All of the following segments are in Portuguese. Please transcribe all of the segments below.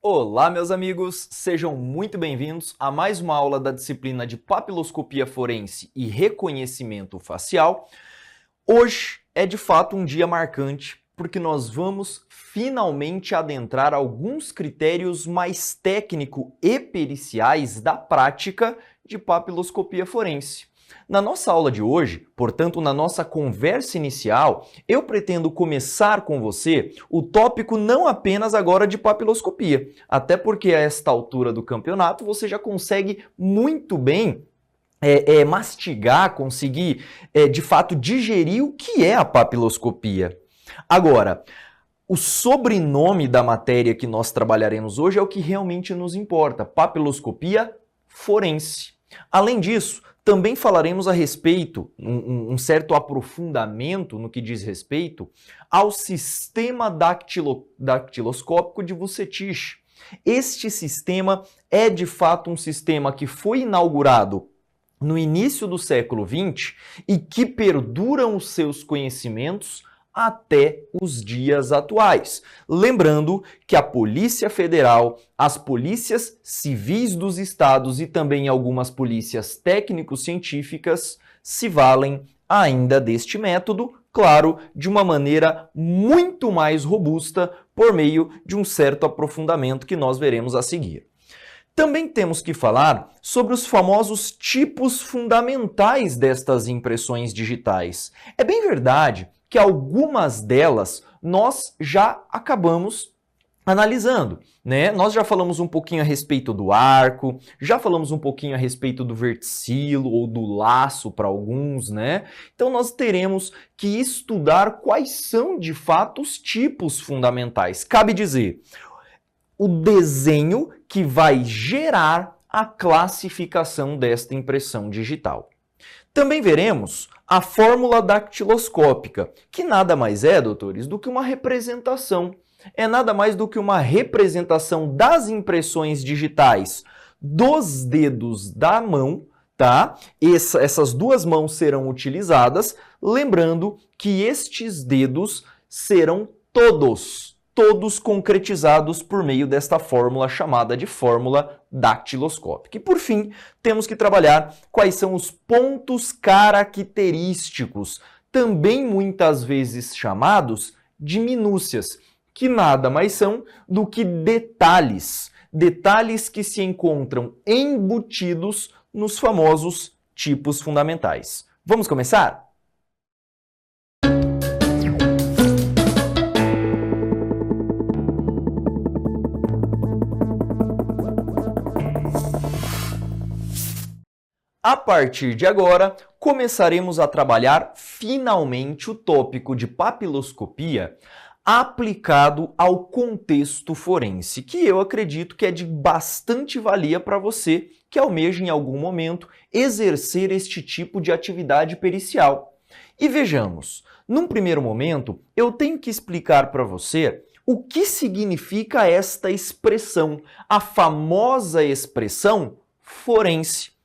Olá, meus amigos, sejam muito bem-vindos a mais uma aula da disciplina de papiloscopia forense e reconhecimento facial. Hoje é de fato um dia marcante porque nós vamos finalmente adentrar alguns critérios mais técnico e periciais da prática de papiloscopia forense. Na nossa aula de hoje, portanto, na nossa conversa inicial, eu pretendo começar com você o tópico não apenas agora de papiloscopia, até porque a esta altura do campeonato você já consegue muito bem mastigar, conseguir de fato digerir o que é a papiloscopia. Agora, o sobrenome da matéria que nós trabalharemos hoje é o que realmente nos importa, papiloscopia forense. Além disso, também falaremos a respeito, um certo aprofundamento no que diz respeito ao sistema dactiloscópico de Vucetich. Este sistema é de fato um sistema que foi inaugurado no início do século XX e que perduram os seus conhecimentos até os dias atuais. Lembrando que a Polícia Federal, as polícias civis dos estados e também algumas polícias técnico-científicas se valem ainda deste método, claro, de uma maneira muito mais robusta por meio de um certo aprofundamento que nós veremos a seguir. Também temos que falar sobre os famosos tipos fundamentais destas impressões digitais. É bem verdade que algumas delas nós já acabamos analisando, né? Nós já falamos um pouquinho a respeito do arco, já falamos um pouquinho a respeito do verticilo ou do laço para alguns, né? Então nós teremos que estudar quais são de fato os tipos fundamentais. Cabe dizer, o desenho que vai gerar a classificação desta impressão digital. Também veremos a fórmula dactiloscópica, que nada mais é, doutores, do que uma representação. É nada mais do que uma representação das impressões digitais dos dedos da mão, tá? Essas duas mãos serão utilizadas, lembrando que estes dedos serão todos concretizados por meio desta fórmula chamada de fórmula dactiloscópica. E por fim, temos que trabalhar quais são os pontos característicos, também muitas vezes chamados de minúcias, que nada mais são do que detalhes que se encontram embutidos nos famosos tipos fundamentais. Vamos começar? A partir de agora, começaremos a trabalhar finalmente o tópico de papiloscopia aplicado ao contexto forense, que eu acredito que é de bastante valia para você que almeja em algum momento exercer este tipo de atividade pericial. E vejamos, num primeiro momento, eu tenho que explicar para você o que significa esta expressão, a famosa expressão forense.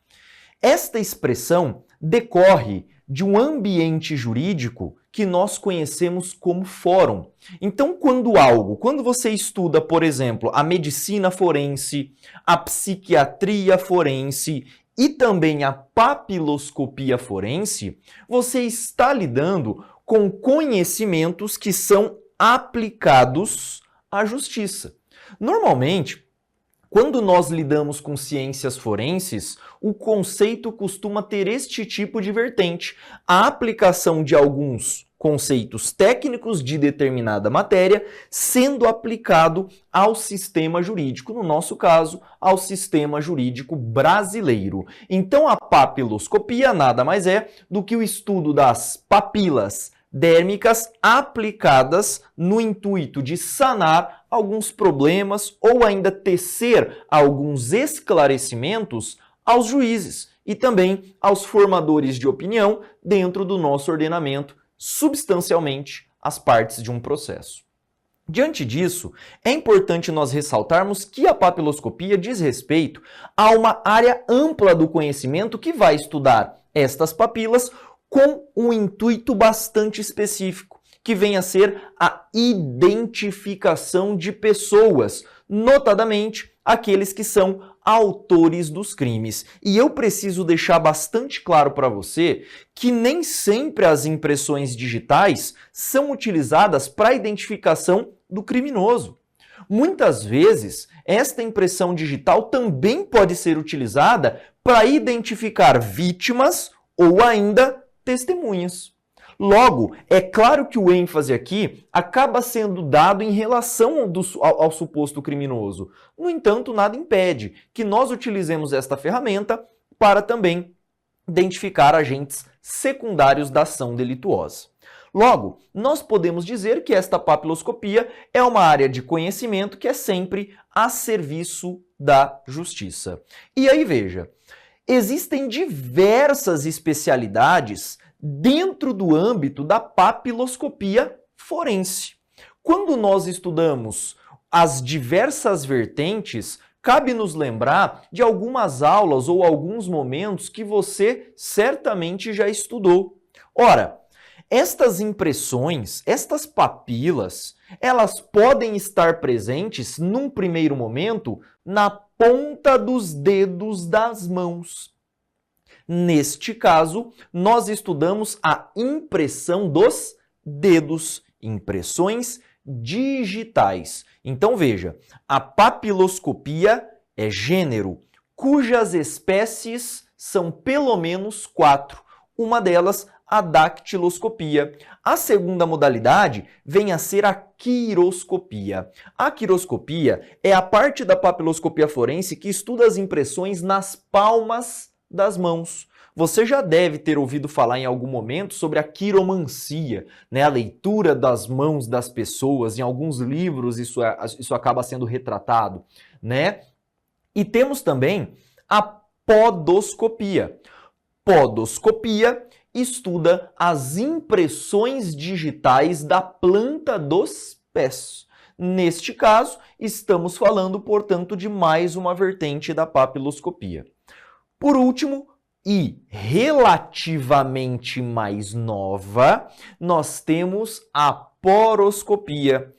Esta expressão decorre de um ambiente jurídico que nós conhecemos como fórum. Então, quando você estuda, por exemplo, a medicina forense, a psiquiatria forense e também a papiloscopia forense, você está lidando com conhecimentos que são aplicados à justiça. Normalmente, quando nós lidamos com ciências forenses, o conceito costuma ter este tipo de vertente, a aplicação de alguns conceitos técnicos de determinada matéria sendo aplicado ao sistema jurídico, no nosso caso, ao sistema jurídico brasileiro. Então, a papiloscopia nada mais é do que o estudo das papilas dérmicas aplicadas no intuito de sanar alguns problemas ou ainda tecer alguns esclarecimentos aos juízes e também aos formadores de opinião dentro do nosso ordenamento, substancialmente as partes de um processo. Diante disso, é importante nós ressaltarmos que a papiloscopia diz respeito a uma área ampla do conhecimento que vai estudar estas papilas com um intuito bastante específico, que vem a ser a identificação de pessoas notadamente aqueles que são autores dos crimes. E eu preciso deixar bastante claro para você que nem sempre as impressões digitais são utilizadas para a identificação do criminoso. Muitas vezes, esta impressão digital também pode ser utilizada para identificar vítimas ou ainda testemunhas. Logo, é claro que o ênfase aqui acaba sendo dado em relação ao suposto criminoso. No entanto, nada impede que nós utilizemos esta ferramenta para também identificar agentes secundários da ação delituosa. Logo, nós podemos dizer que esta papiloscopia é uma área de conhecimento que é sempre a serviço da justiça. E aí veja, existem diversas especialidades dentro do âmbito da papiloscopia forense. Quando nós estudamos as diversas vertentes, cabe nos lembrar de algumas aulas ou alguns momentos que você certamente já estudou. Ora, estas impressões, estas papilas, elas podem estar presentes, num primeiro momento, na ponta dos dedos das mãos. Neste caso, nós estudamos a impressão dos dedos, impressões digitais. Então veja, a papiloscopia é gênero, cujas espécies são pelo menos 4. Uma delas, a dactiloscopia. A segunda modalidade vem a ser a quiroscopia. A quiroscopia é a parte da papiloscopia forense que estuda as impressões nas palmas das mãos. Você já deve ter ouvido falar em algum momento sobre a quiromancia, né? A leitura das mãos das pessoas. Em alguns livros isso acaba sendo retratado, né? E temos também a podoscopia. Podoscopia estuda as impressões digitais da planta dos pés. Neste caso, estamos falando, portanto, de mais uma vertente da papiloscopia. Por último, e relativamente mais nova, nós temos a poroscopia.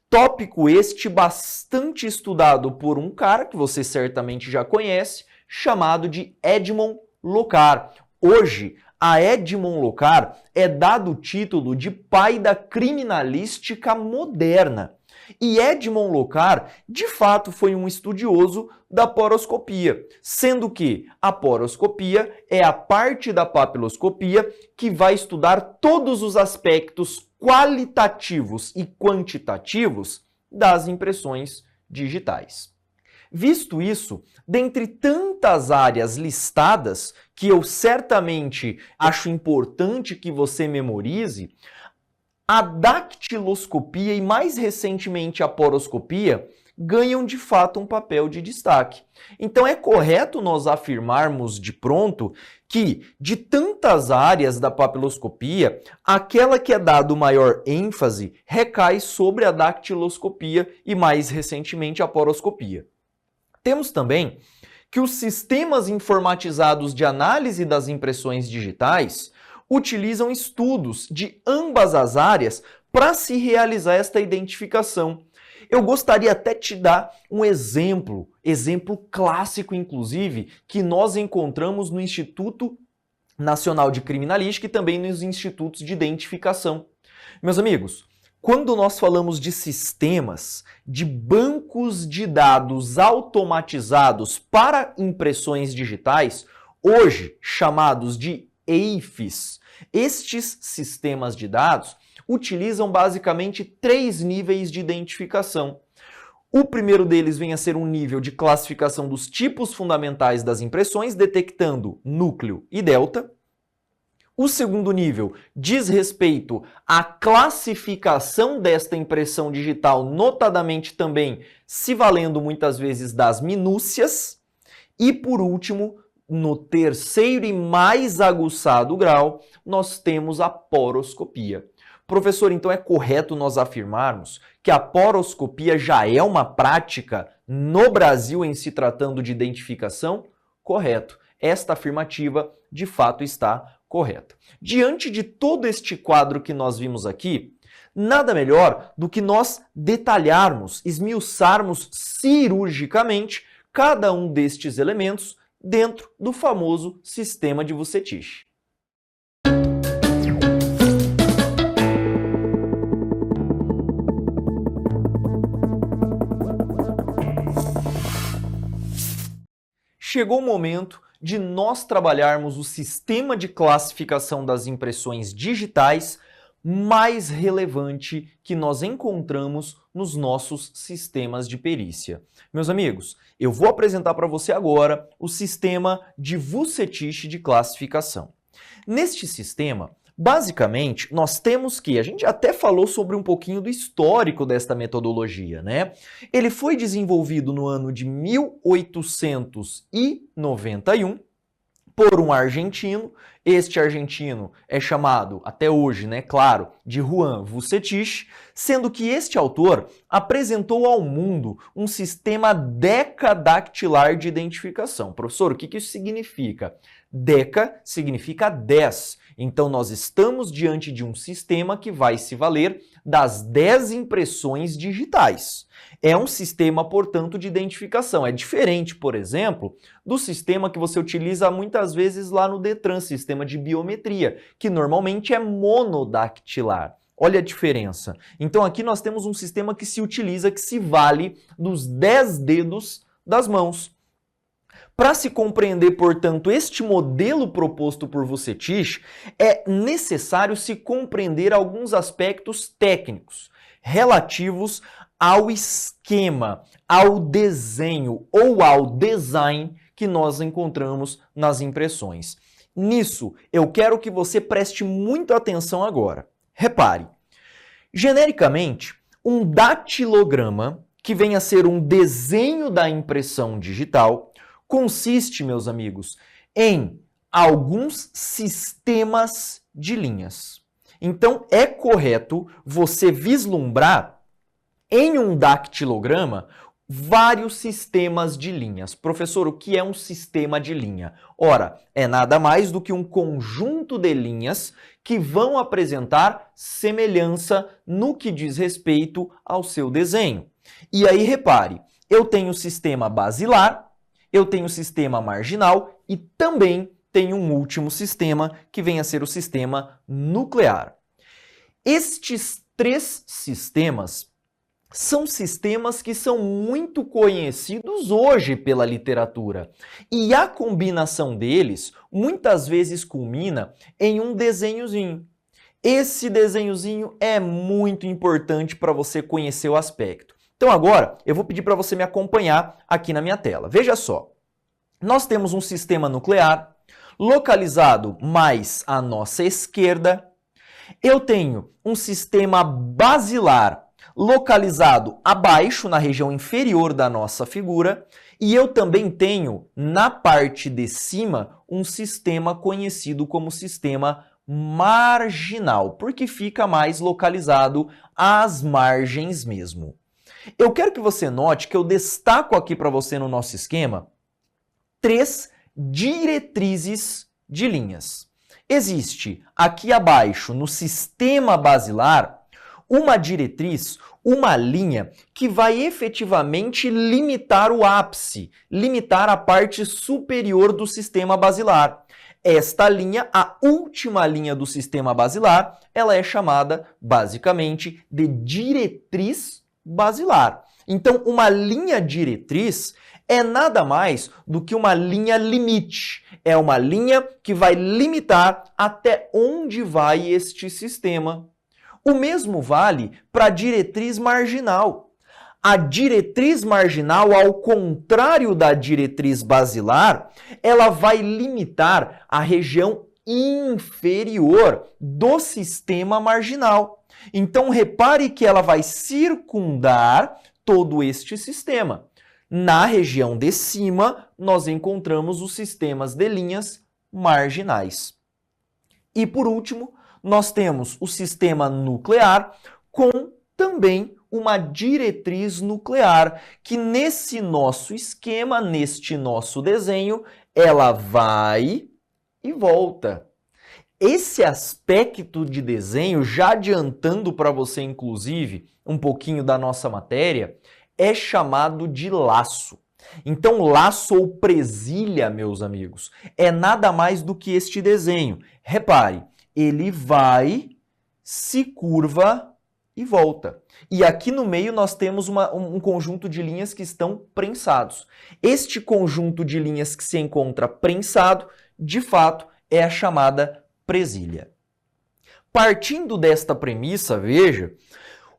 Tópico este bastante estudado por um cara que você certamente já conhece, chamado de Edmond Locard. Hoje, a Edmond Locard é dado o título de pai da criminalística moderna. E Edmond Locard, de fato, foi um estudioso da poroscopia, sendo que a poroscopia é a parte da papiloscopia que vai estudar todos os aspectos qualitativos e quantitativos das impressões digitais. Visto isso, dentre tantas áreas listadas, que eu certamente acho importante que você memorize, a dactiloscopia e mais recentemente a poroscopia ganham de fato um papel de destaque. Então é correto nós afirmarmos de pronto que de tantas áreas da papiloscopia, aquela que é dado maior ênfase recai sobre a dactiloscopia e mais recentemente a poroscopia. Temos também que os sistemas informatizados de análise das impressões digitais utilizam estudos de ambas as áreas para se realizar esta identificação. Eu gostaria até de te dar um exemplo clássico, inclusive, que nós encontramos no Instituto Nacional de Criminalística e também nos institutos de identificação. Meus amigos, quando nós falamos de sistemas, de bancos de dados automatizados para impressões digitais, hoje chamados de EIFs, estes sistemas de dados utilizam basicamente 3 níveis de identificação. O primeiro deles vem a ser um nível de classificação dos tipos fundamentais das impressões, detectando núcleo e delta. O segundo nível diz respeito à classificação desta impressão digital, notadamente também se valendo muitas vezes das minúcias. E por último, no terceiro e mais aguçado grau, nós temos a poroscopia. Professor, então é correto nós afirmarmos que a poroscopia já é uma prática no Brasil em se tratando de identificação? Correto. Esta afirmativa, de fato, está correta. Diante de todo este quadro que nós vimos aqui, Nada melhor do que nós detalharmos, esmiuçarmos cirurgicamente cada um destes elementos dentro do famoso sistema de Vucetich. Chegou o momento de nós trabalharmos o sistema de classificação das impressões digitais mais relevante que nós encontramos nos nossos sistemas de perícia. Meus amigos, eu vou apresentar para você agora o sistema de Vucetich de classificação. Neste sistema, basicamente, nós temos que, a gente até falou sobre um pouquinho do histórico desta metodologia, né? Ele foi desenvolvido no ano de 1891 por um argentino. Este argentino é chamado, até hoje, né, claro, de Juan Vucetich, sendo que este autor apresentou ao mundo um sistema decadactilar de identificação. Professor, o que isso significa? Deca significa 10. Então, nós estamos diante de um sistema que vai se valer das 10 impressões digitais. É um sistema, portanto, de identificação. É diferente, por exemplo, do sistema que você utiliza muitas vezes lá no Detran, sistema de biometria, que normalmente é monodactilar. Olha a diferença. Então, aqui nós temos um sistema que se utiliza, que se vale dos 10 dedos das mãos. Para se compreender, portanto, este modelo proposto por Vucetich, é necessário se compreender alguns aspectos técnicos relativos ao esquema, ao desenho ou ao design que nós encontramos nas impressões. Nisso, eu quero que você preste muita atenção agora. Repare, genericamente, um datilograma, que vem a ser um desenho da impressão digital, consiste, meus amigos, em alguns sistemas de linhas. Então, é correto você vislumbrar em um dactilograma vários sistemas de linhas. Professor, o que é um sistema de linha? Ora, é nada mais do que um conjunto de linhas que vão apresentar semelhança no que diz respeito ao seu desenho. E aí, repare, eu tenho o sistema basilar, eu tenho o sistema marginal e também tenho um último sistema que vem a ser o sistema nuclear. Estes três sistemas são sistemas que são muito conhecidos hoje pela literatura e a combinação deles muitas vezes culmina em um desenhozinho. Esse desenhozinho é muito importante para você conhecer o aspecto. Então agora eu vou pedir para você me acompanhar aqui na minha tela. Veja só, nós temos um sistema nuclear localizado mais à nossa esquerda. Eu tenho um sistema basilar localizado abaixo, na região inferior da nossa figura. E eu também tenho, na parte de cima, um sistema conhecido como sistema marginal, porque fica mais localizado às margens mesmo. Eu quero que você note que eu destaco aqui para você no nosso esquema 3 diretrizes de linhas. Existe aqui abaixo, no sistema basilar, uma diretriz, uma linha que vai efetivamente limitar o ápice, limitar a parte superior do sistema basilar. Esta linha, a última linha do sistema basilar, ela é chamada basicamente de diretriz basilar. Então, uma linha diretriz é nada mais do que uma linha limite. É uma linha que vai limitar até onde vai este sistema. O mesmo vale para a diretriz marginal. A diretriz marginal, ao contrário da diretriz basilar, ela vai limitar a região inferior do sistema marginal. Então, repare que ela vai circundar todo este sistema. Na região de cima, nós encontramos os sistemas de linhas marginais. E, por último, nós temos o sistema nuclear com também uma diretriz nuclear, que nesse nosso esquema, neste nosso desenho, ela vai e volta. Esse aspecto de desenho, já adiantando para você, inclusive, um pouquinho da nossa matéria, é chamado de laço. Então, laço ou presilha, meus amigos, é nada mais do que este desenho. Repare, ele vai, se curva e volta. E aqui no meio nós temos um conjunto de linhas que estão prensados. Este conjunto de linhas que se encontra prensado, de fato, é a chamada presilha. Partindo desta premissa, veja,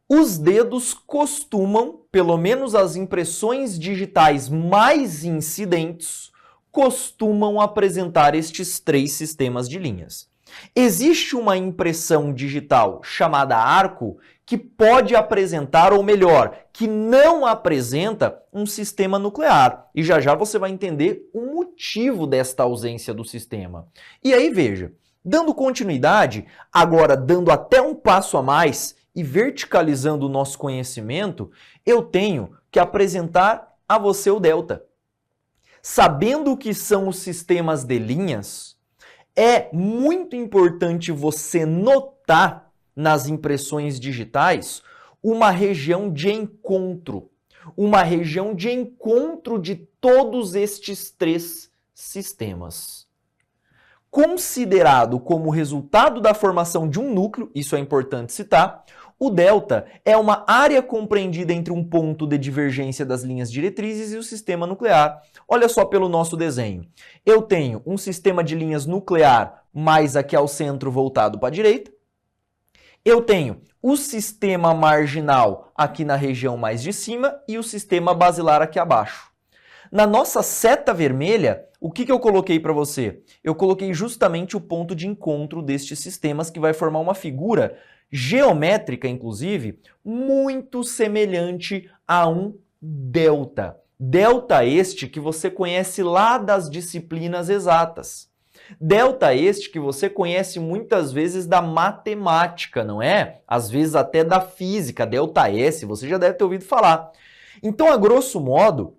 os dedos costumam, pelo menos as impressões digitais mais incidentes, costumam apresentar estes 3 sistemas de linhas. Existe uma impressão digital chamada arco que pode apresentar, ou melhor, que não apresenta um sistema nuclear. E já já você vai entender o motivo desta ausência do sistema. E aí veja, dando continuidade, agora dando até um passo a mais e verticalizando o nosso conhecimento, eu tenho que apresentar a você o delta. Sabendo o que são os sistemas de linhas, é muito importante você notar nas impressões digitais uma região de encontro. Uma região de encontro de todos estes 3 sistemas. Considerado como resultado da formação de um núcleo, isso é importante citar, o delta é uma área compreendida entre um ponto de divergência das linhas diretrizes e o sistema nuclear. Olha só pelo nosso desenho. Eu tenho um sistema de linhas nuclear mais aqui ao centro voltado para a direita. Eu tenho o sistema marginal aqui na região mais de cima e o sistema basilar aqui abaixo. Na nossa seta vermelha, o que eu coloquei para você? Eu coloquei justamente o ponto de encontro destes sistemas que vai formar uma figura geométrica, inclusive, muito semelhante a um delta. Delta este que você conhece lá das disciplinas exatas. Delta este que você conhece muitas vezes da matemática, não é? Às vezes até da física, delta S, você já deve ter ouvido falar. Então, a grosso modo,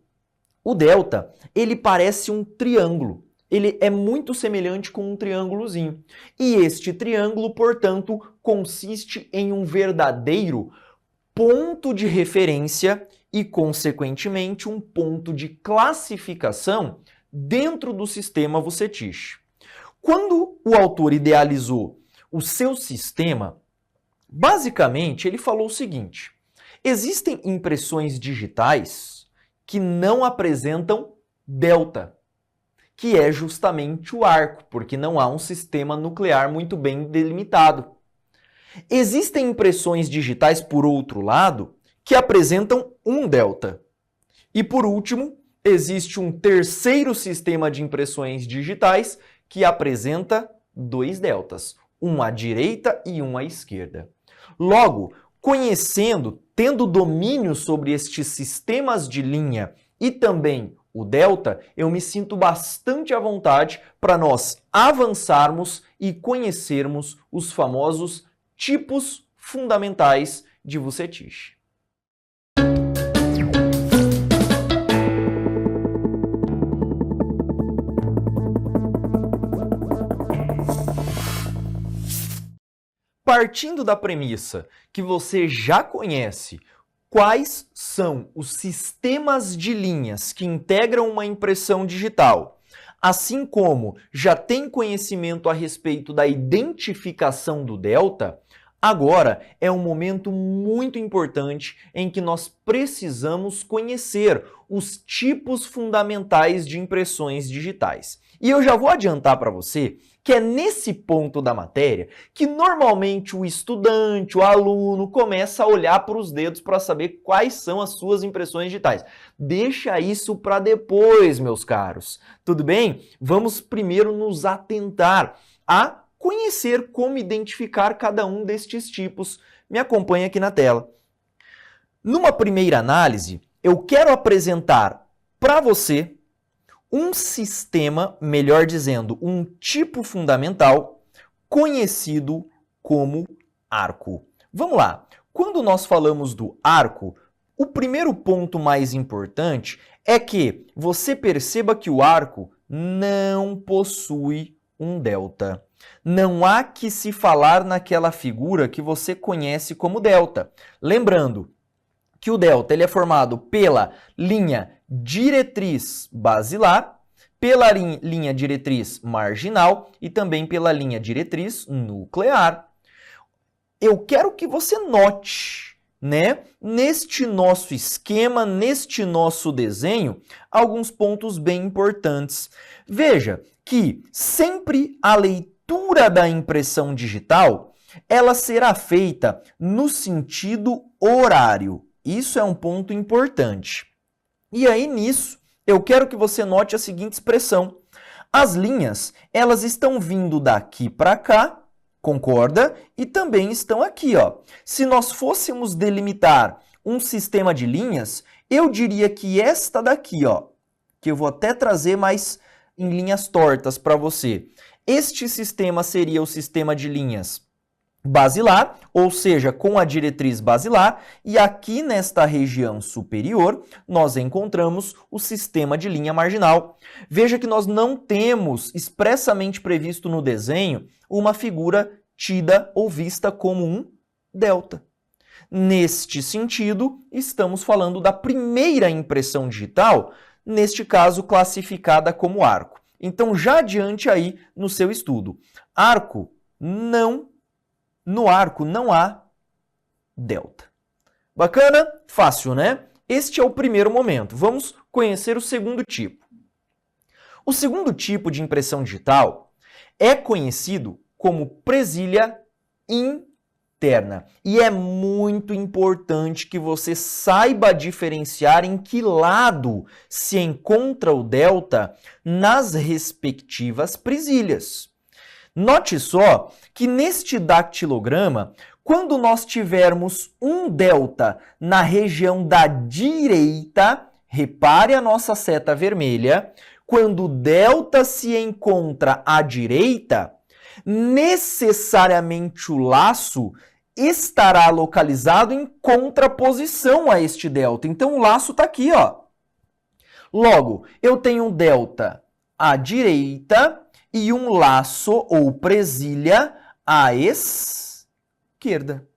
o delta, ele parece um triângulo. Ele é muito semelhante com um triângulozinho. E este triângulo, portanto, consiste em um verdadeiro ponto de referência e, consequentemente, um ponto de classificação dentro do sistema Vucetich. Quando o autor idealizou o seu sistema, basicamente ele falou o seguinte: existem impressões digitais que não apresentam delta, que é justamente o arco, porque não há um sistema nuclear muito bem delimitado. Existem impressões digitais, por outro lado, que apresentam um delta. E por último, existe um terceiro sistema de impressões digitais que apresenta 2 deltas, um à direita e um à esquerda. Logo, conhecendo, tendo domínio sobre estes sistemas de linha e também o delta, eu me sinto bastante à vontade para nós avançarmos e conhecermos os famosos tipos fundamentais de Vucetich. Partindo da premissa que você já conhece quais são os sistemas de linhas que integram uma impressão digital, assim como já tem conhecimento a respeito da identificação do delta, agora é um momento muito importante em que nós precisamos conhecer os tipos fundamentais de impressões digitais. E eu já vou adiantar para você que é nesse ponto da matéria que normalmente o estudante, o aluno, começa a olhar para os dedos para saber quais são as suas impressões digitais. Deixa isso para depois, meus caros. Tudo bem? Vamos primeiro nos atentar a conhecer como identificar cada um destes tipos. Me acompanha aqui na tela. Numa primeira análise, eu quero apresentar para você um sistema, melhor dizendo, um tipo fundamental conhecido como arco. Vamos lá. Quando nós falamos do arco, o primeiro ponto mais importante é que você perceba que o arco não possui um delta. Não há que se falar naquela figura que você conhece como delta. Lembrando que o delta ele é formado pela linha diretriz basilar, pela linha diretriz marginal e também pela linha diretriz nuclear. Eu quero que você note, né, neste nosso esquema, neste nosso desenho, alguns pontos bem importantes. Veja que sempre a leitura da impressão digital, ela será feita no sentido horário. Isso é um ponto importante. E aí, nisso, eu quero que você note a seguinte expressão. As linhas, elas estão vindo daqui para cá, concorda? E também estão aqui, ó. Se nós fôssemos delimitar um sistema de linhas, eu diria que esta daqui, ó, que eu vou até trazer mais em linhas tortas para você. Este sistema seria o sistema de linhas basilar, ou seja, com a diretriz basilar, e aqui nesta região superior nós encontramos o sistema de linha marginal. Veja que nós não temos expressamente previsto no desenho uma figura tida ou vista como um delta. Neste sentido, estamos falando da primeira impressão digital, neste caso classificada como arco. Então, já adiante aí no seu estudo. No arco não há delta. Bacana? Fácil, né? Este é o primeiro momento. Vamos conhecer o segundo tipo. O segundo tipo de impressão digital é conhecido como presilha interna. E é muito importante que você saiba diferenciar em que lado se encontra o delta nas respectivas presilhas. Note só que neste dactilograma, quando nós tivermos um delta na região da direita, repare a nossa seta vermelha, quando o delta se encontra à direita, necessariamente o laço estará localizado em contraposição a este delta. Então o laço está aqui, ó. Logo, eu tenho um delta à direita e um laço ou presilha à esquerda.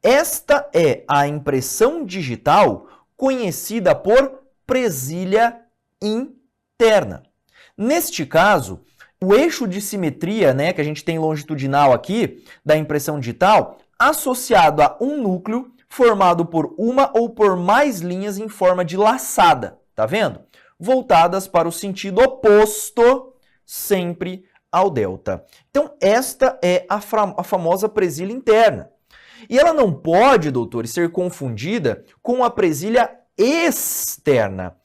Esta é a impressão digital conhecida por presilha interna. Neste caso, o eixo de simetria, né, que a gente tem longitudinal aqui, da impressão digital, associado a um núcleo formado por uma ou por mais linhas em forma de laçada, tá vendo? Voltadas para o sentido oposto sempre ao delta. Então, esta é a famosa presilha interna. E ela não pode, doutores, ser confundida com a presilha externa.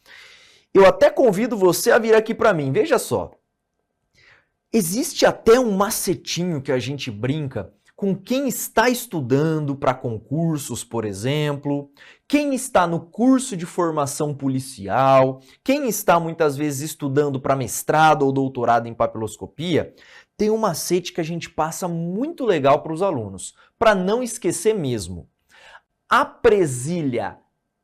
Eu até convido você a vir aqui para mim. Veja só. Existe até um macetinho que a gente brinca com quem está estudando para concursos, por exemplo, quem está no curso de formação policial, quem está muitas vezes estudando para mestrado ou doutorado em papiloscopia, tem um macete que a gente passa muito legal para os alunos, para não esquecer mesmo. A presilha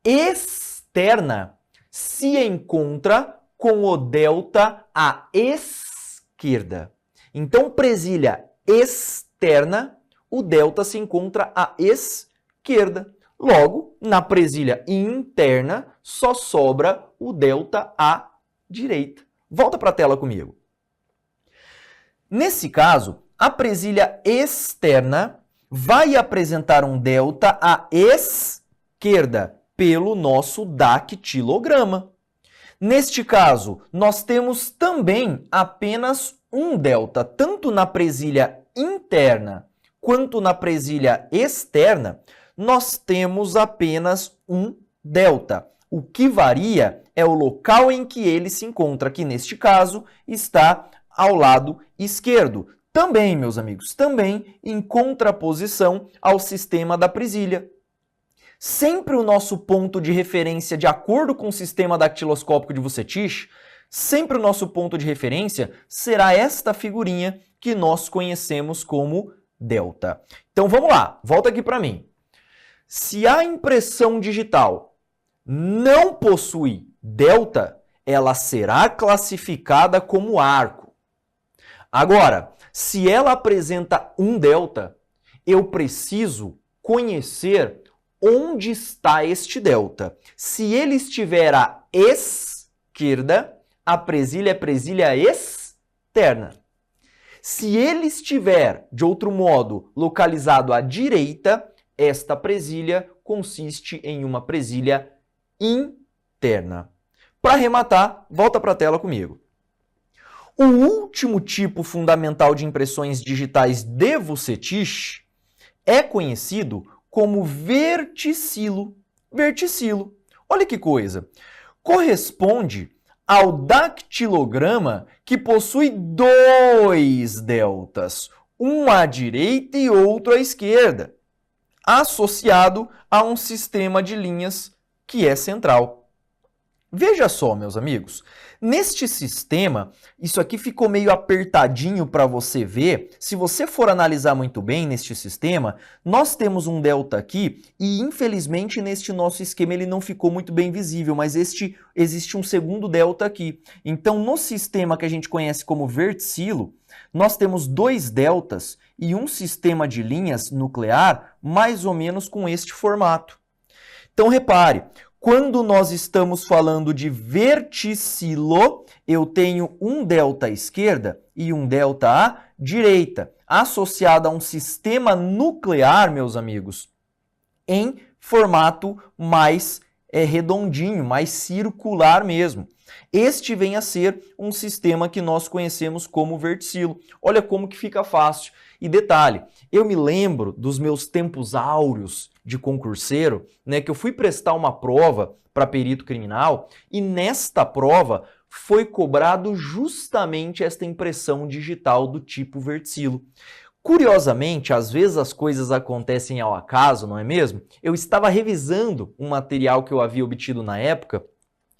externa se encontra com o delta à esquerda. Então, presilha externa, o delta se encontra à esquerda. Logo, na presilha interna, só sobra o delta à direita. Volta para a tela comigo. Nesse caso, a presilha externa vai apresentar um delta à esquerda pelo nosso dactilograma. Neste caso, nós temos também apenas um delta, tanto na presilha interna quanto na presilha externa, nós temos apenas um delta. O que varia é o local em que ele se encontra, que neste caso está ao lado esquerdo. Também, meus amigos, também em contraposição ao sistema da presilha. Sempre o nosso ponto de referência, de acordo com o sistema dactiloscópico de Vucetich, sempre o nosso ponto de referência será esta figurinha que nós conhecemos como delta. Então vamos lá, volta aqui para mim. Se a impressão digital não possui delta, ela será classificada como arco. Agora, se ela apresenta um delta, eu preciso conhecer onde está este delta. Se ele estiver à esquerda, a presilha é presilha externa. Se ele estiver, de outro modo, localizado à direita, esta presilha consiste em uma presilha interna. Para arrematar, volta para a tela comigo. O último tipo fundamental de impressões digitais de Vucetich é conhecido como verticilo. Verticilo. Olha que coisa. Corresponde ao dactilograma que possui dois deltas, um à direita e outro à esquerda, associado a um sistema de linhas que é central. Veja só, meus amigos, neste sistema, isso aqui ficou meio apertadinho para você ver. Se você for analisar muito bem neste sistema, nós temos um delta aqui e, infelizmente, neste nosso esquema ele não ficou muito bem visível, mas existe um segundo delta aqui. Então, no sistema que a gente conhece como verticilo, nós temos dois deltas e um sistema de linhas nuclear mais ou menos com este formato. Então, repare, quando nós estamos falando de verticilo, eu tenho um delta à esquerda e um delta à direita, associado a um sistema nuclear, meus amigos, em formato mais redondinho, mais circular mesmo. Este vem a ser um sistema que nós conhecemos como verticilo. Olha como que fica fácil. E detalhe, eu me lembro dos meus tempos áureos de concurseiro, né, que eu fui prestar uma prova para perito criminal e nesta prova foi cobrado justamente esta impressão digital do tipo verticilo. Curiosamente, às vezes as coisas acontecem ao acaso, não é mesmo? Eu estava revisando um material que eu havia obtido na época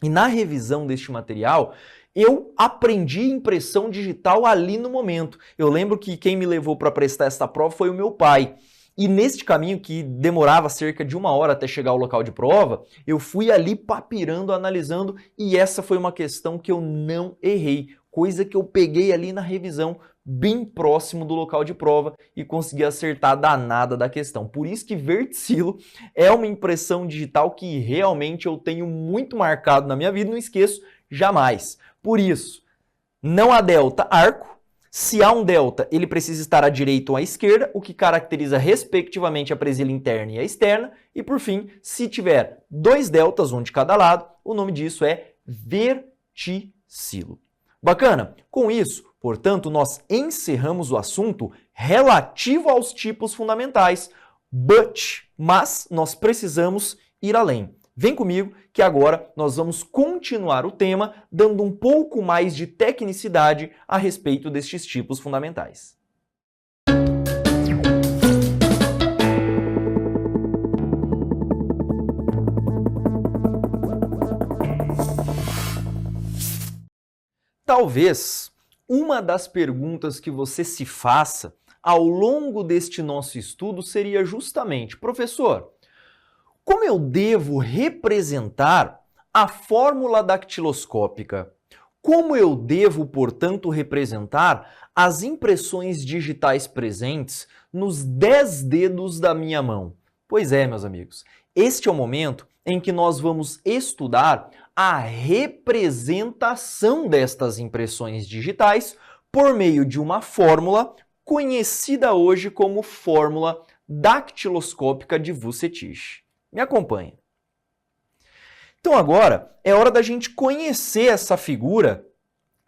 e na revisão deste material eu aprendi impressão digital ali no momento. Eu lembro que quem me levou para prestar esta prova foi o meu pai. E neste caminho, que demorava cerca de 1 hora até chegar ao local de prova, eu fui ali papirando, analisando, e essa foi uma questão que eu não errei. Coisa que eu peguei ali na revisão, bem próximo do local de prova, e consegui acertar a danada da questão. Por isso que verticilo é uma impressão digital que realmente eu tenho muito marcado na minha vida, não esqueço jamais. Por isso, não há delta arco. Se há um delta, ele precisa estar à direita ou à esquerda, o que caracteriza respectivamente a presilha interna e a externa. E por fim, se tiver dois deltas, um de cada lado, o nome disso é verticilo. Bacana? Com isso, portanto, nós encerramos o assunto relativo aos tipos fundamentais. Mas nós precisamos ir além. Vem comigo que agora nós vamos continuar o tema dando um pouco mais de tecnicidade a respeito destes tipos fundamentais. Talvez uma das perguntas que você se faça ao longo deste nosso estudo seria justamente: professor, como eu devo representar a fórmula dactiloscópica? Como eu devo, portanto, representar as impressões digitais presentes nos 10 dedos da minha mão? Pois é, meus amigos, este é o momento em que nós vamos estudar a representação destas impressões digitais por meio de uma fórmula conhecida hoje como fórmula dactiloscópica de Vucetich. Me acompanha. Então agora é hora da gente conhecer essa figura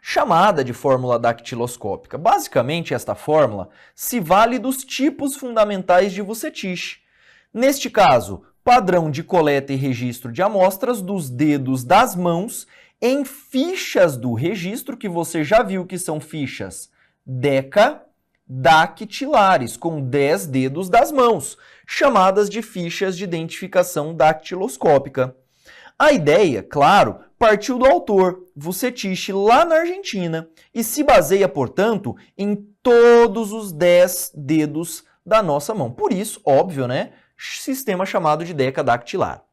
chamada de fórmula dactiloscópica. Basicamente, esta fórmula se vale dos tipos fundamentais de Vucetich. Neste caso, padrão de coleta e registro de amostras dos dedos das mãos em fichas do registro, que você já viu que são fichas dactilares, com 10 dedos das mãos, chamadas de fichas de identificação dactiloscópica. A ideia, claro, partiu do autor, Vucetich, lá na Argentina, e se baseia, portanto, em todos os 10 dedos da nossa mão. Por isso, óbvio, né? Sistema chamado de decadactilar.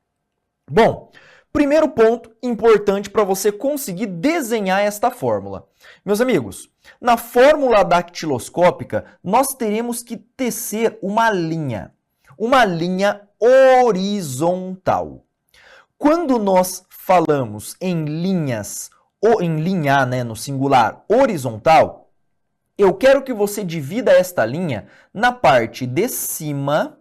Bom, Primeiro ponto importante para você conseguir desenhar esta fórmula. Meus amigos, na fórmula dactiloscópica, nós teremos que tecer uma linha horizontal. Quando nós falamos em linhas, ou em linha, né, no singular, horizontal, eu quero que você divida esta linha na parte de cima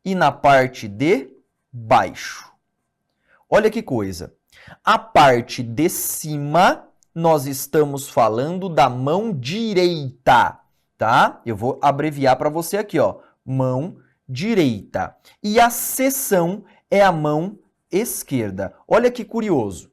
e na parte de baixo. Olha que coisa. A parte de cima, nós estamos falando da mão direita, tá? Eu vou abreviar para você aqui, ó. Mão direita. E a seção é a mão esquerda. Olha que curioso.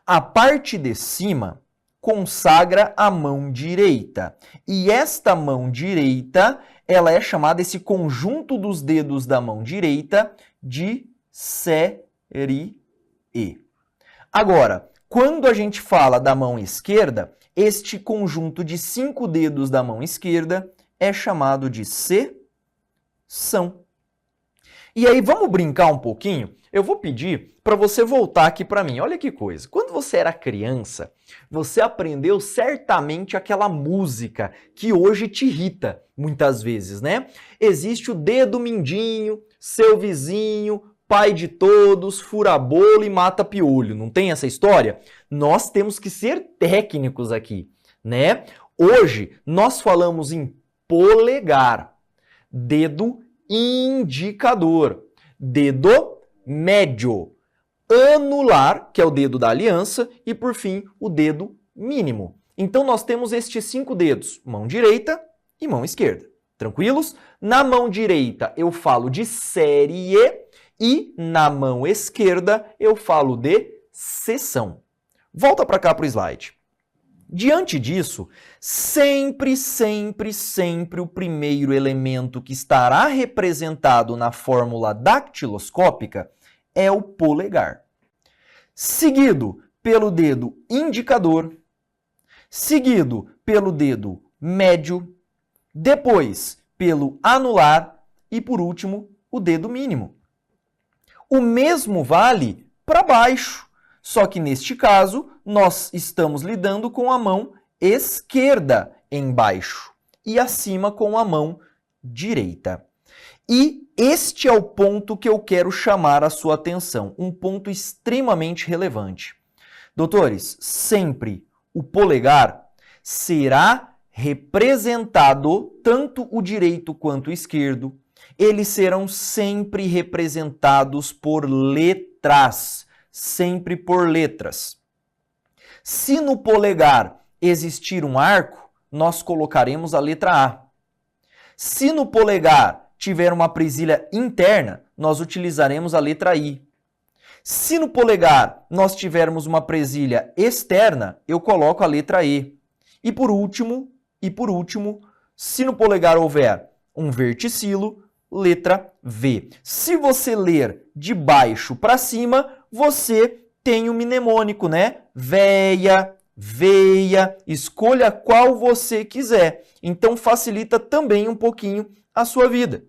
A parte de cima consagra a mão direita. E esta mão direita, ela é chamada, esse conjunto dos dedos da mão direita, de série E. Agora, quando a gente fala da mão esquerda, este conjunto de 5 dedos da mão esquerda é chamado de seção. E aí, vamos brincar um pouquinho? Eu vou pedir para você voltar aqui para mim. Olha que coisa. Quando você era criança, você aprendeu certamente aquela música que hoje te irrita muitas vezes, né? Existe o dedo mindinho, seu vizinho, pai de todos, fura bolo e mata piolho. Não tem essa história? Nós temos que ser técnicos aqui, né? Hoje nós falamos em polegar, dedo indicador, dedo médio, anular, que é o dedo da aliança, e por fim o dedo mínimo. Então nós temos estes 5 dedos, mão direita e mão esquerda. Tranquilos? Na mão direita eu falo de série e na mão esquerda eu falo de seção. Volta para cá para o slide. Diante disso, sempre o primeiro elemento que estará representado na fórmula dactiloscópica é o polegar. Seguido pelo dedo indicador, seguido pelo dedo médio, depois pelo anular e, por último, o dedo mínimo. O mesmo vale para baixo, só que neste caso nós estamos lidando com a mão esquerda embaixo e acima com a mão direita. E este é o ponto que eu quero chamar a sua atenção, um ponto extremamente relevante. Doutores, sempre o polegar será representado, tanto o direito quanto o esquerdo, eles serão sempre representados por letras, sempre por letras. Se no polegar existir um arco, nós colocaremos a letra A. Se no polegar tiver uma presilha interna, nós utilizaremos a letra I. Se no polegar nós tivermos uma presilha externa, eu coloco a letra E. E por último, se no polegar houver um verticilo, letra V. Se você ler de baixo para cima, você tem o mnemônico, né? Véia, veia, escolha qual você quiser. Então facilita também um pouquinho a sua vida.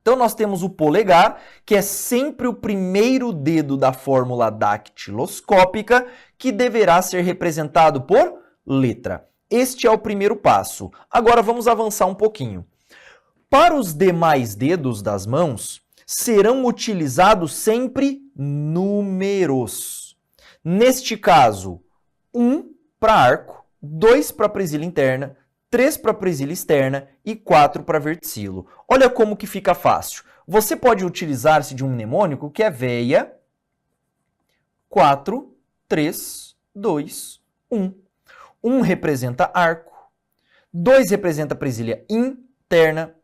Então nós temos o polegar, que é sempre o primeiro dedo da fórmula dactiloscópica, que deverá ser representado por letra. Este é o primeiro passo. Agora vamos avançar um pouquinho. Para os demais dedos das mãos, serão utilizados sempre números. Neste caso, 1 para arco, 2 para presilha interna, 3 para presilha externa e 4 para verticilo. Olha como que fica fácil. Você pode utilizar-se de um mnemônico que é véia, 4, 3, 2, 1. 1 representa arco, 2 representa presilha interna,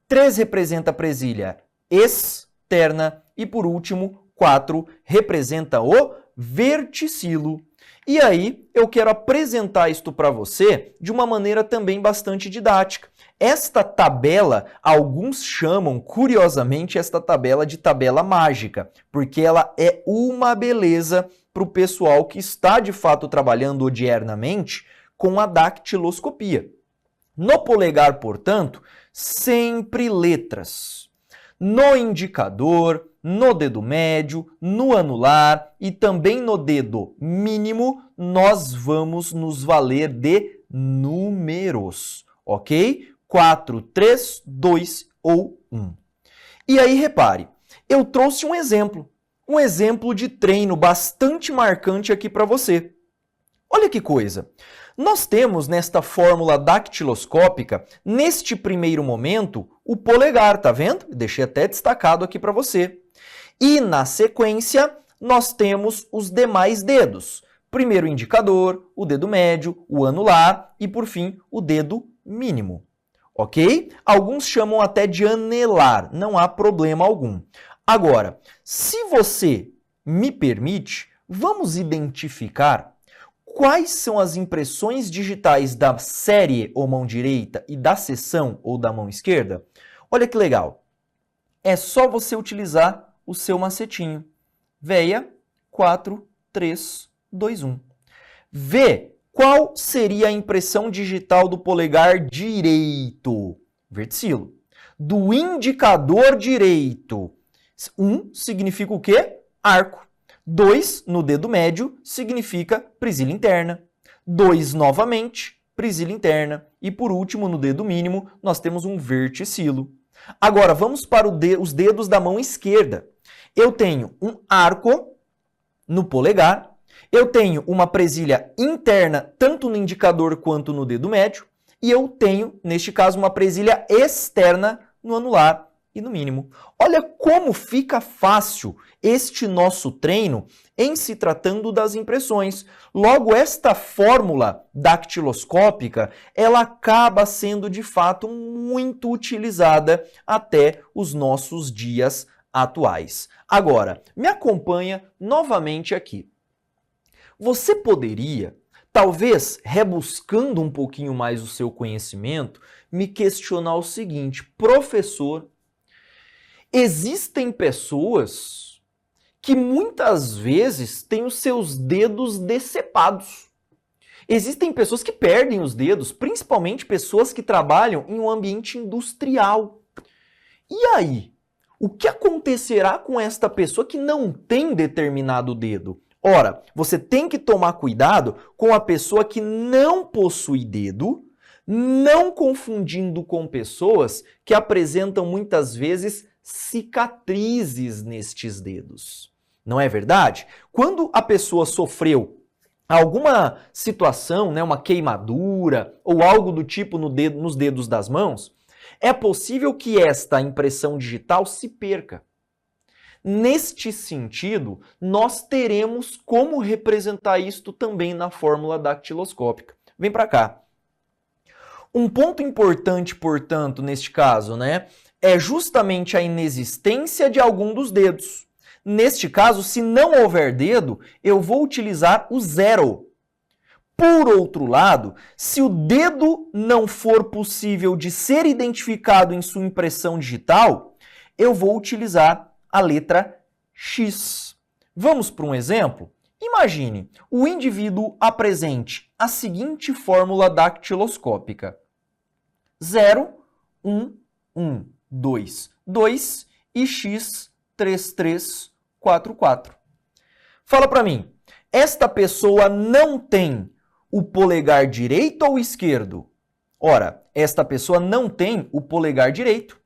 3 representa presilha externa e, por último, 4 representa o verticilo. E aí, eu quero apresentar isto para você de uma maneira também bastante didática. Esta tabela, alguns chamam, curiosamente, esta tabela de tabela mágica, porque ela é uma beleza para o pessoal que está, de fato, trabalhando diernamente com a dactiloscopia. No polegar, portanto, sempre letras. No indicador, no dedo médio, no anular e também no dedo mínimo, nós vamos nos valer de números, ok? 4, 3, 2 ou 1. E aí, repare, eu trouxe um exemplo de treino bastante marcante aqui para você. Olha que coisa! Nós temos nesta fórmula dactiloscópica, neste primeiro momento, o polegar, tá vendo? Deixei até destacado aqui para você. E na sequência, nós temos os demais dedos. Primeiro o indicador, o dedo médio, o anular e, por fim, o dedo mínimo. Ok? Alguns chamam até de anelar, não há problema algum. Agora, se você me permite, vamos identificar quais são as impressões digitais da série ou mão direita e da seção ou da mão esquerda? Olha que legal. É só você utilizar o seu macetinho. Veia 4, 3, 2, 1. Vê qual seria a impressão digital do polegar direito, verticilo. Do indicador direito. 1 significa o quê? Arco. 2 no dedo médio significa presilha interna. 2 novamente, presilha interna. E por último, no dedo mínimo, nós temos um verticilo. Agora, vamos para os dedos da mão esquerda. Eu tenho um arco no polegar. Eu tenho uma presilha interna tanto no indicador quanto no dedo médio. E eu tenho, neste caso, uma presilha externa no anular e no mínimo. Olha como fica fácil este nosso treino em se tratando das impressões. Logo, esta fórmula dactiloscópica, ela acaba sendo de fato muito utilizada até os nossos dias atuais. Agora, me acompanha novamente aqui. Você poderia, talvez rebuscando um pouquinho mais o seu conhecimento, me questionar o seguinte: professor, existem pessoas que muitas vezes têm os seus dedos decepados. Existem pessoas que perdem os dedos, principalmente pessoas que trabalham em um ambiente industrial. E aí? O que acontecerá com esta pessoa que não tem determinado dedo? Ora, você tem que tomar cuidado com a pessoa que não possui dedo, não confundindo com pessoas que apresentam muitas vezes cicatrizes nestes dedos. Não é verdade? Quando a pessoa sofreu alguma situação, uma queimadura ou algo do tipo nos dedos das mãos, é possível que esta impressão digital se perca. Neste sentido, nós teremos como representar isto também na fórmula dactiloscópica. Vem para cá. Um ponto importante, portanto, neste caso, é justamente a inexistência de algum dos dedos. Neste caso, se não houver dedo, eu vou utilizar o 0. Por outro lado, se o dedo não for possível de ser identificado em sua impressão digital, eu vou utilizar a letra X. Vamos para um exemplo? Imagine, o indivíduo apresente a seguinte fórmula dactiloscópica. 0, 1, 1, 2, 2 e X, 3, 3, 4, 4. Fala para mim, esta pessoa não tem o polegar direito ou esquerdo? Ora, esta pessoa não tem o polegar direito.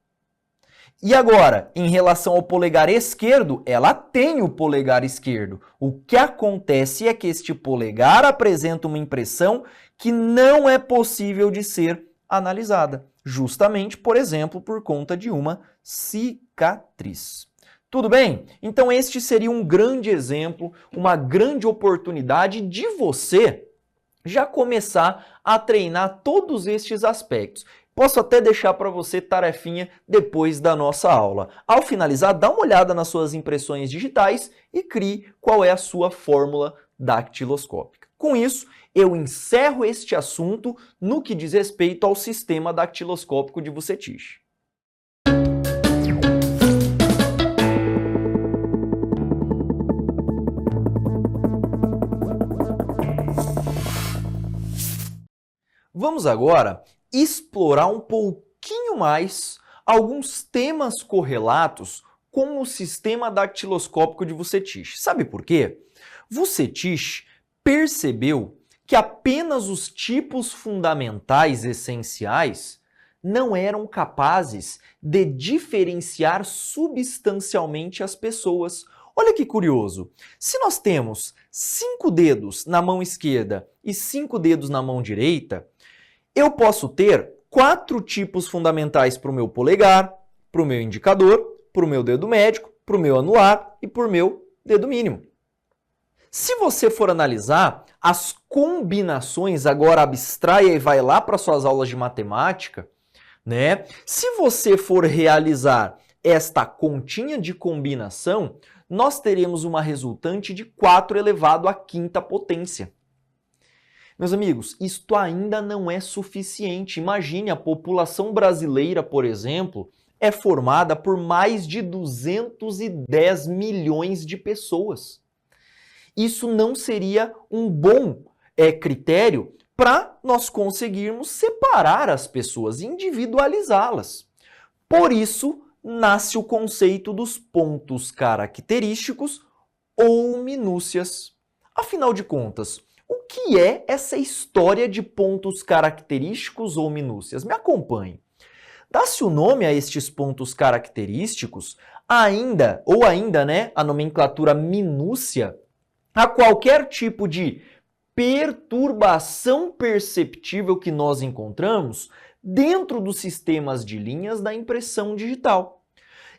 E agora, em relação ao polegar esquerdo, ela tem o polegar esquerdo. O que acontece é que este polegar apresenta uma impressão que não é possível de ser analisada, justamente, por exemplo, por conta de uma cicatriz. Tudo bem? Então este seria um grande exemplo, uma grande oportunidade de você já começar a treinar todos estes aspectos. Posso até deixar para você tarefinha depois da nossa aula. Ao finalizar, dá uma olhada nas suas impressões digitais e crie qual é a sua fórmula dactiloscópica. Com isso, eu encerro este assunto no que diz respeito ao sistema dactiloscópico de Vucetich. Vamos agora explorar um pouquinho mais alguns temas correlatos com o sistema dactiloscópico de Vucetich. Sabe por quê? Vucetich percebeu que apenas os tipos fundamentais essenciais não eram capazes de diferenciar substancialmente as pessoas. Olha que curioso, se nós temos 5 dedos na mão esquerda e 5 dedos na mão direita, eu posso ter 4 tipos fundamentais para o meu polegar, para o meu indicador, para o meu dedo médio, para o meu anular e para o meu dedo mínimo. Se você for analisar as combinações, agora abstraia e vai lá para suas aulas de matemática, né? Se você for realizar esta continha de combinação, nós teremos uma resultante de 4 elevado à quinta potência. Meus amigos, isto ainda não é suficiente. Imagine, a população brasileira, por exemplo, é formada por mais de 210 milhões de pessoas. Isso não seria um bom critério para nós conseguirmos separar as pessoas, individualizá-las. Por isso, nasce o conceito dos pontos característicos ou minúcias. Afinal de contas, o que é essa história de pontos característicos ou minúcias? Me acompanhe. Dá-se o nome a estes pontos característicos, ainda, a nomenclatura minúcia, a qualquer tipo de perturbação perceptível que nós encontramos dentro dos sistemas de linhas da impressão digital.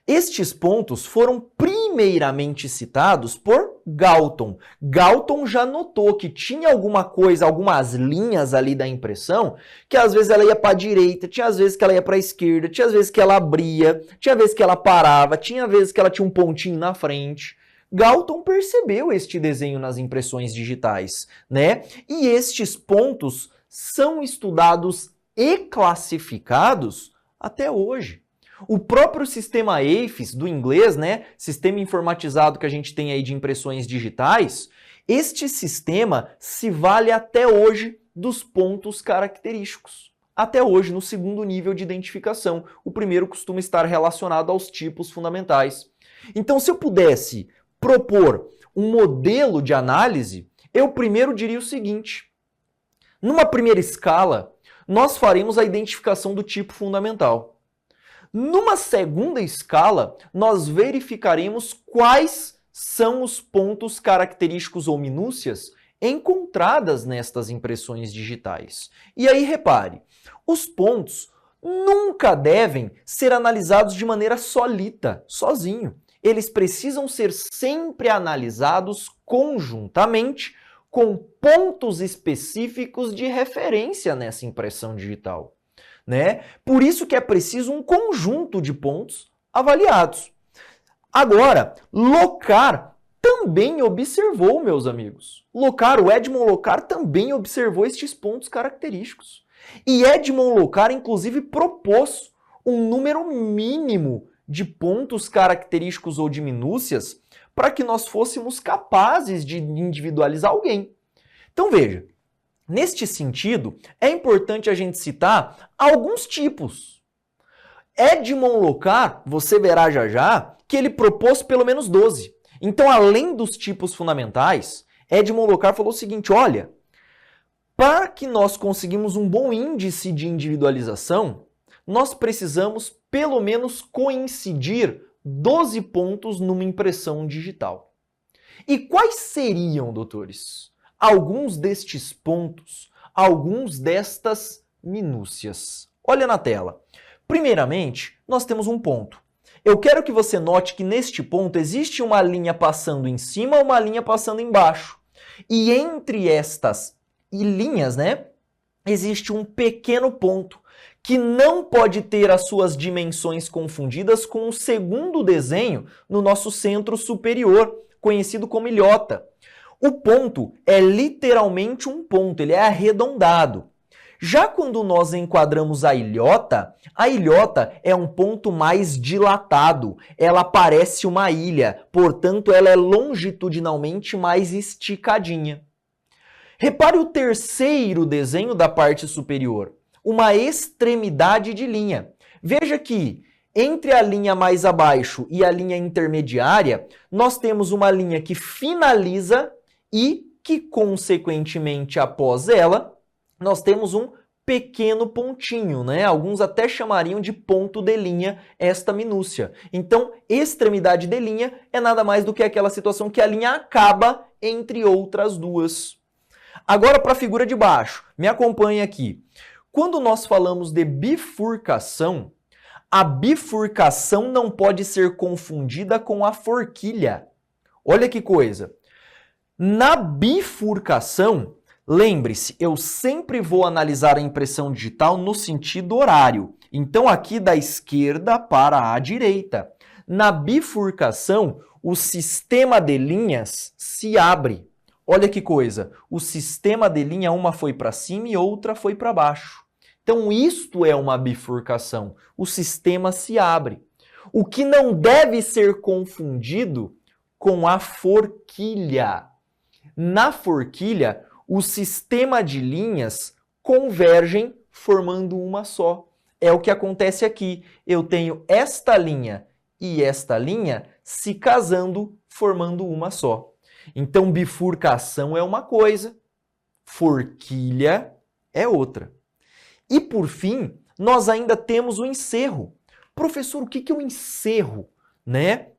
Estes pontos foram primeiramente citados por Galton. Galton já notou que tinha alguma coisa, algumas linhas ali da impressão, que às vezes ela ia para a direita, tinha às vezes que ela ia para a esquerda, tinha às vezes que ela abria, tinha vezes que ela parava, tinha vezes que ela tinha um pontinho na frente. Galton percebeu este desenho nas impressões digitais, né? E estes pontos são estudados e classificados até hoje. O próprio sistema AIFES, do inglês, né? Sistema informatizado que a gente tem aí de impressões digitais, este sistema se vale até hoje dos pontos característicos. Até hoje, no segundo nível de identificação. O primeiro costuma estar relacionado aos tipos fundamentais. Então, se eu pudesse propor um modelo de análise, eu primeiro diria o seguinte: numa primeira escala, nós faremos a identificação do tipo fundamental. Numa segunda escala, nós verificaremos quais são os pontos característicos ou minúcias encontradas nestas impressões digitais. E aí, repare, os pontos nunca devem ser analisados de maneira solita, sozinho. Eles precisam ser sempre analisados conjuntamente com pontos específicos de referência nessa impressão digital, né? Por isso que é preciso um conjunto de pontos avaliados. Agora, Locard também observou, meus amigos. O Edmond Locard também observou estes pontos característicos. E Edmond Locard, inclusive, propôs um número mínimo de pontos característicos ou de minúcias para que nós fôssemos capazes de individualizar alguém. Então veja, neste sentido, é importante a gente citar alguns tipos. Edmond Locard, você verá já já, que ele propôs pelo menos 12. Então, além dos tipos fundamentais, Edmond Locard falou o seguinte: olha, para que nós conseguimos um bom índice de individualização, nós precisamos pelo menos coincidir 12 pontos numa impressão digital. E quais seriam, doutores, alguns destes pontos, alguns destas minúcias? Olha na tela. Primeiramente, nós temos um ponto. Eu quero que você note que neste ponto existe uma linha passando em cima e uma linha passando embaixo. E entre estas linhas, né, existe um pequeno ponto que não pode ter as suas dimensões confundidas com o segundo desenho no nosso centro superior, conhecido como ilhota. O ponto é literalmente um ponto, ele é arredondado. Já quando nós enquadramos a ilhota é um ponto mais dilatado, ela parece uma ilha, portanto ela é longitudinalmente mais esticadinha. Repare o terceiro desenho da parte superior, uma extremidade de linha. Veja que Entre a linha mais abaixo e a linha intermediária, nós temos uma linha que finaliza e que, consequentemente, após ela, nós temos um pequeno pontinho, né? Alguns até chamariam de ponto de linha esta minúcia. Então, extremidade de linha é nada mais do que aquela situação que a linha acaba entre outras duas. Agora para a figura de baixo, me acompanhe aqui. Quando nós falamos de bifurcação, a bifurcação não pode ser confundida com a forquilha. Olha que coisa. Na bifurcação, lembre-se, eu sempre vou analisar a impressão digital no sentido horário. Então, aqui da esquerda para a direita. Na bifurcação, o sistema de linhas se abre. Olha que coisa. O sistema de linha, uma foi para cima e outra foi para baixo. Então, isto é uma bifurcação. O sistema se abre. O que não deve ser confundido com a forquilha. Na forquilha, o sistema de linhas convergem formando uma só. É o que acontece aqui. Eu tenho esta linha e esta linha se casando, formando uma só. Então, bifurcação é uma coisa, forquilha é outra. E, por fim, nós ainda temos o encerro. Professor, o que é o encerro, né?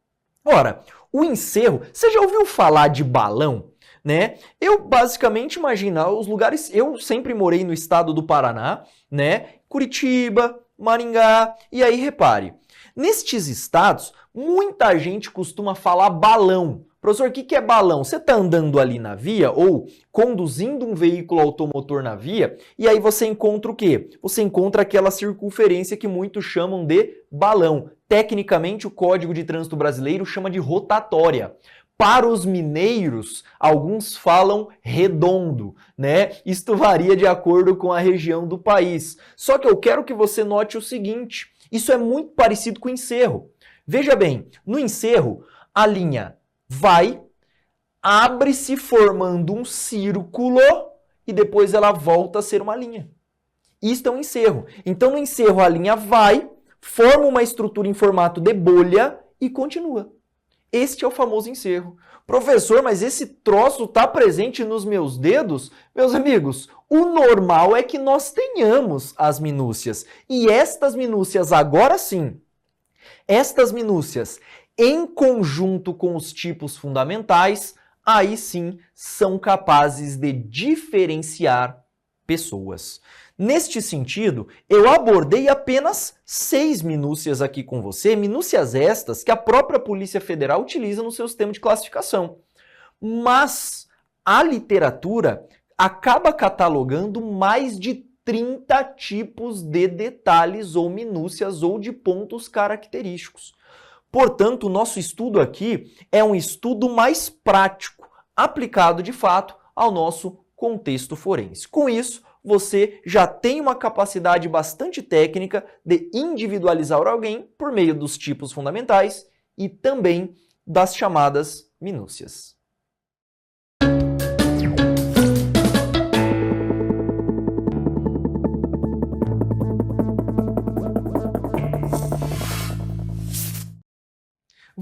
Ora, o encerro, você já ouviu falar de balão, né? Eu basicamente imagino os lugares, eu sempre morei no estado do Paraná, né? Curitiba, Maringá, e aí repare, nestes estados, muita gente costuma falar balão. Professor, o que é balão? Você está andando ali na via ou conduzindo um veículo automotor na via e aí você encontra o quê? Você encontra aquela circunferência que muitos chamam de balão. Tecnicamente, o Código de Trânsito Brasileiro chama de rotatória. Para os mineiros, alguns falam redondo, né? Isto varia de acordo com a região do país. Só que eu quero que você note o seguinte, isso é muito parecido com o encerro. Veja bem, no encerro, a linha vai, abre-se formando um círculo e depois ela volta a ser uma linha. Isto é um encerro. Então, no encerro, a linha vai, forma uma estrutura em formato de bolha e continua. Este é o famoso encerro. Professor, mas esse troço está presente nos meus dedos? Meus amigos, o normal é que nós tenhamos as minúcias. E estas minúcias, agora sim, estas minúcias, em conjunto com os tipos fundamentais, aí sim são capazes de diferenciar pessoas. Neste sentido, eu abordei apenas 6 minúcias aqui com você, minúcias estas que a própria Polícia Federal utiliza no seu sistema de classificação. Mas a literatura acaba catalogando mais de 30 tipos de detalhes ou minúcias ou de pontos característicos. Portanto, o nosso estudo aqui é um estudo mais prático, aplicado de fato ao nosso contexto forense. Com isso, você já tem uma capacidade bastante técnica de individualizar alguém por meio dos tipos fundamentais e também das chamadas minúcias.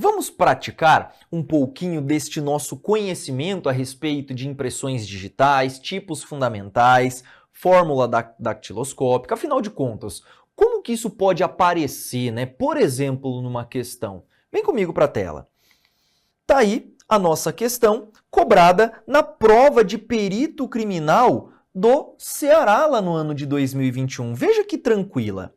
Vamos praticar um pouquinho deste nosso conhecimento a respeito de impressões digitais, tipos fundamentais, fórmula dactiloscópica. Afinal de contas, como que isso pode aparecer, né? Por exemplo, numa questão. Vem comigo para a tela. Tá aí a nossa questão cobrada na prova de perito criminal do Ceará lá no ano de 2021. Veja que tranquila.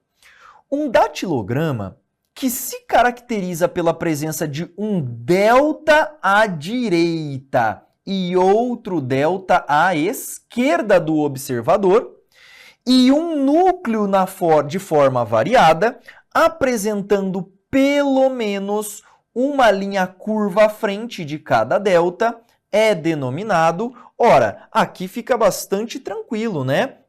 Um datilograma que se caracteriza pela presença de um delta à direita e outro delta à esquerda do observador e um núcleo de forma variada, apresentando pelo menos uma linha curva à frente de cada delta, é denominado... Ora, aqui fica bastante tranquilo, né?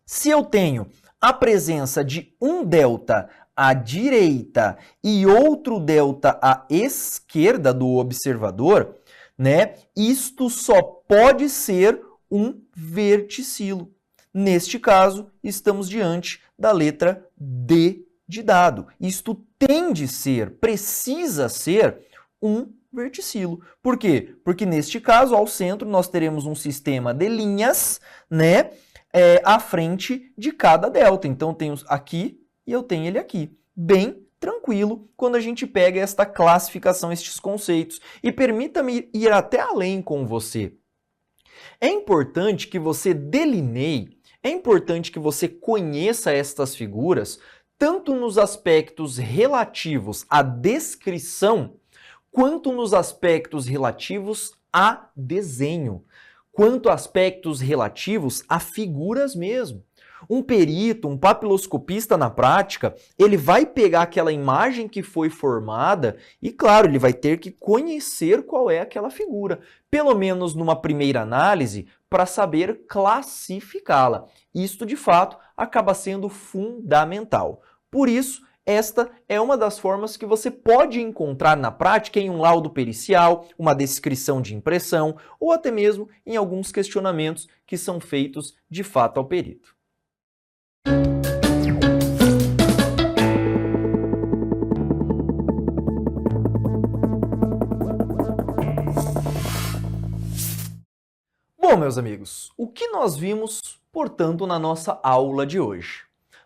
Se eu tenho a presença de um delta à direita e outro delta à esquerda do observador, né? Isto só pode ser um verticilo. Neste caso, estamos diante da letra D de dado. Isto tende a ser, precisa ser um verticilo. Por quê? Porque neste caso, ao centro, nós teremos um sistema de linhas, né, à frente de cada delta. Então, eu tenho aqui e eu tenho ele aqui. Bem tranquilo quando a gente pega esta classificação, estes conceitos. E permita-me ir até além com você. É importante que você delineie, é importante que você conheça estas figuras, tanto nos aspectos relativos à descrição, quanto nos aspectos relativos a desenho, quanto aspectos relativos a figuras mesmo. Um perito, um papiloscopista na prática, ele vai pegar aquela imagem que foi formada e, claro, ele vai ter que conhecer qual é aquela figura, pelo menos numa primeira análise, para saber classificá-la. Isto, de fato, acaba sendo fundamental. Por isso, esta é uma das formas que você pode encontrar na prática em um laudo pericial, uma descrição de impressão ou até mesmo em alguns questionamentos que são feitos de fato ao perito. Bom, meus amigos, o que nós vimos, portanto, na nossa aula de hoje?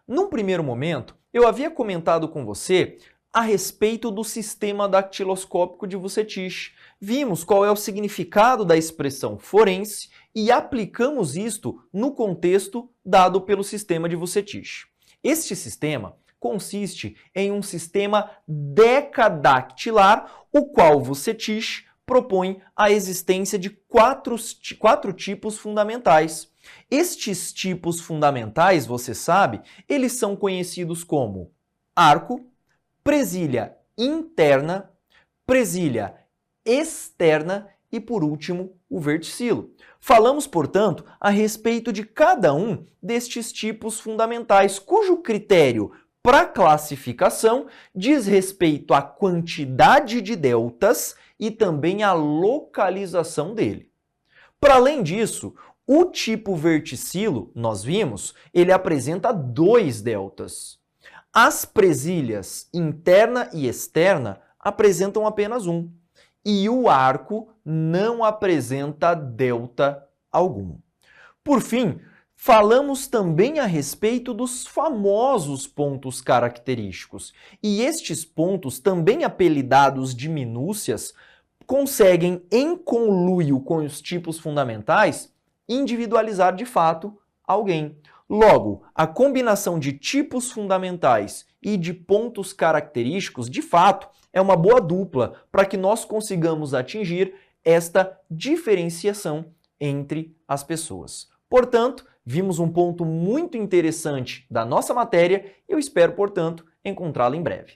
Num primeiro momento, eu havia comentado com você a respeito do sistema dactiloscópico de Vucetich. Vimos qual é o significado da expressão forense e aplicamos isto no contexto dado pelo sistema de Vucetich. Este sistema consiste em um sistema decadactilar, o qual Vucetich propõe a existência de quatro tipos fundamentais. Estes tipos fundamentais, você sabe, eles são conhecidos como arco, presilha interna, presilha externa e, por último, o verticilo. Falamos, portanto, a respeito de cada um destes tipos fundamentais, cujo critério para classificação diz respeito à quantidade de deltas e também à localização dele. Para além disso, o tipo verticilo, nós vimos, ele apresenta 2 deltas. As presilhas interna e externa apresentam apenas 1. E o arco não apresenta delta algum. Por fim, falamos também a respeito dos famosos pontos característicos. E estes pontos, também apelidados de minúcias, conseguem, em conluio com os tipos fundamentais, individualizar de fato alguém. Logo, a combinação de tipos fundamentais e de pontos característicos, de fato, é uma boa dupla para que nós consigamos atingir esta diferenciação entre as pessoas. Portanto, vimos um ponto muito interessante da nossa matéria e eu espero, portanto, encontrá-la em breve.